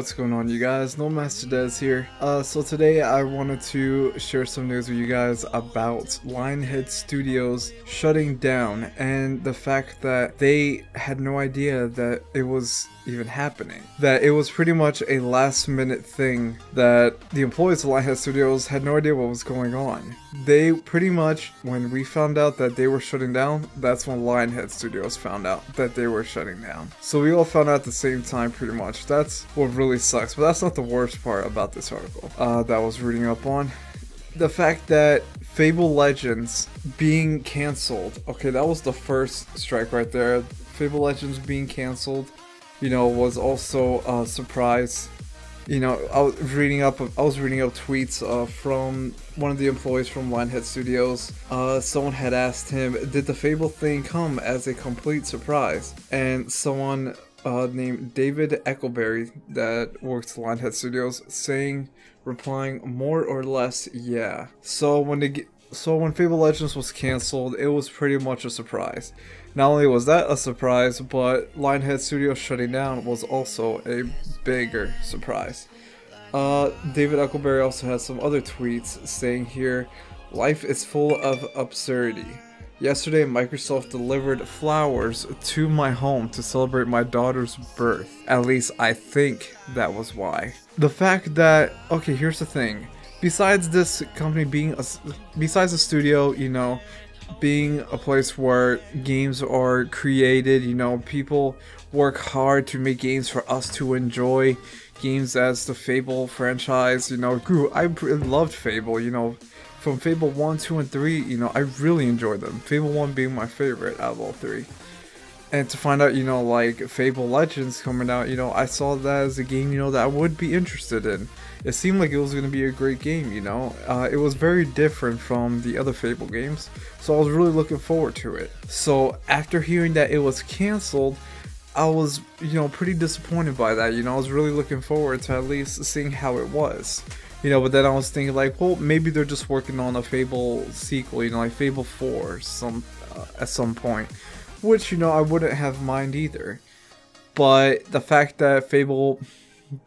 What's going on, you guys? No Master Des here. So today I wanted to share some news with you guys about Lionhead Studios shutting down and the fact that they had no idea that it was even happening. That it was pretty much a last minute thing that the employees of Lionhead Studios had no idea what was going on. They pretty much, when we found out that they were shutting down, that's when Lionhead Studios found out that they were shutting down. So we all found out at the same time pretty much. That's what really sucks, but that's not the worst part about this article that I was reading up on. The fact that Fable Legends being cancelled. Okay, that was the first strike right there. Fable Legends being cancelled, was also a surprise. I was reading up tweets from one of the employees from Lionhead Studios. Someone had asked him, did the Fable thing come as a complete surprise? And someone named David Eckleberry that works at Lionhead Studios replying more or less yeah. So when Fable Legends was cancelled, it was pretty much a surprise. Not only was that a surprise, but Lionhead Studios shutting down was also a bigger surprise. David Eckleberry also has some other tweets saying here, life is full of absurdity. Yesterday, Microsoft delivered flowers to my home to celebrate my daughter's birth. At least I think that was why. The fact that, okay, here's the thing. Besides this company being besides the studio, being a place where games are created, people work hard to make games for us to enjoy. Games as the Fable franchise, grew. I loved Fable, from Fable 1, 2, and 3, I really enjoyed them. Fable 1 being my favorite out of all three. And to find out, like Fable Legends coming out, I saw that as a game, that I would be interested in. It seemed like it was going to be a great game, it was very different from the other Fable games, so I was really looking forward to it. So after hearing that it was cancelled, I was, pretty disappointed by that, I was really looking forward to at least seeing how it was. But then I was thinking like, well, maybe they're just working on a Fable sequel, like Fable 4 at some point. Which, I wouldn't have mind either. But the fact that Fable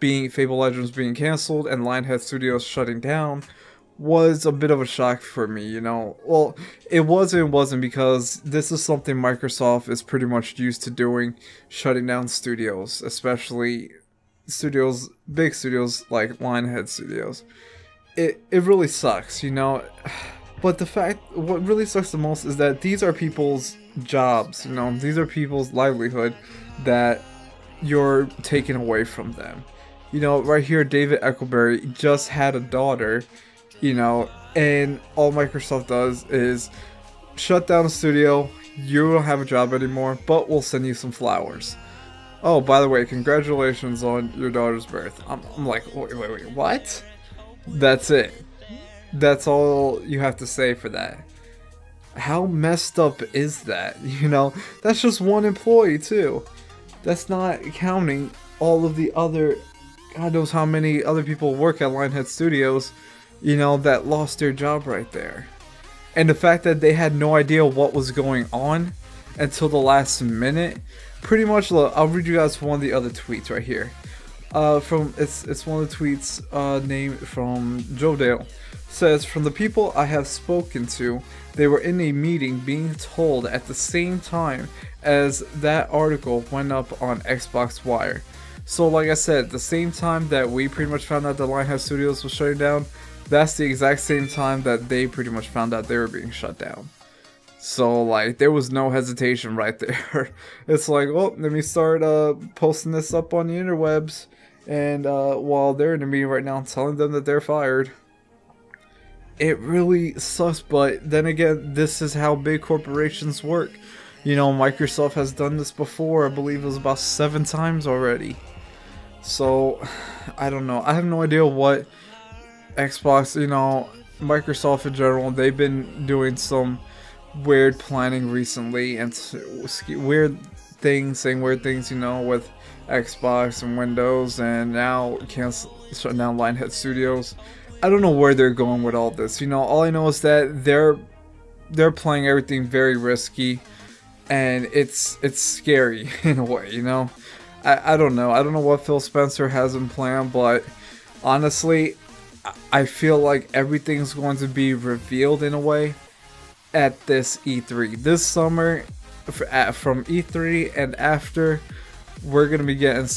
Legends being cancelled and Lionhead Studios shutting down was a bit of a shock for me, Well, it wasn't because this is something Microsoft is pretty much used to doing, shutting down studios, especially big studios like Lionhead Studios. It really sucks, But what really sucks the most is that these are people's jobs, these are people's livelihood that you're taking away from them. Right here, David Eckleberry just had a daughter, and all Microsoft does is shut down the studio. You don't have a job anymore, but we'll send you some flowers. Oh, by the way, congratulations on your daughter's birth. I'm like, wait, what? That's it. That's all you have to say for that. How messed up is that? That's just one employee too. That's not counting all of the other, God knows how many other people work at Lionhead Studios, that lost their job right there. And the fact that they had no idea what was going on until the last minute. Pretty much, look, I'll read you guys one of the other tweets right here. It's one of the tweets named from Joe Dale. Says, from the people I have spoken to, they were in a meeting being told at the same time as that article went up on Xbox Wire. So like I said, the same time that we pretty much found out that Lionhead Studios was shutting down, that's the exact same time that they pretty much found out they were being shut down. So like, there was no hesitation right there. It's like, oh, let me start posting this up on the interwebs, and while they're in a meeting right now telling them that they're fired. It really sucks, but then again, this is how big corporations work. Microsoft has done this before. I believe it was about 7 times already. So, I don't know. I have no idea what Xbox, Microsoft in general, they've been doing some weird planning recently and saying weird things, with Xbox and Windows, and now shutting down Lionhead Studios. I don't know where they're going with all this. All I know is that they're playing everything very risky, and it's scary in a way. I don't know. I don't know what Phil Spencer has in plan, but honestly, I feel like everything's going to be revealed in a way at this E3 this summer. From E3 and after, we're gonna be getting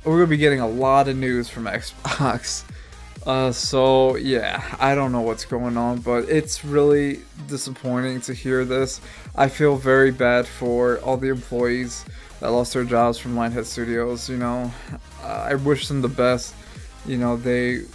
we're gonna be getting a lot of news from Xbox. So yeah, I don't know what's going on, but it's really disappointing to hear this. I feel very bad for all the employees that lost their jobs from Lionhead Studios. You know, I wish them the best. You know, they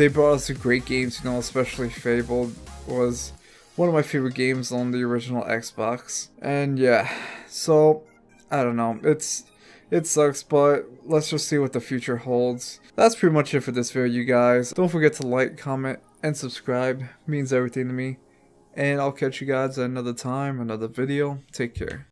brought us great games. You know, especially Fable was one of my favorite games on the original Xbox. And yeah, so I don't know. It sucks, but let's just see what the future holds. That's pretty much it for this video, you guys. Don't forget to like, comment, and subscribe. It means everything to me. And I'll catch you guys at another time, another video. Take care.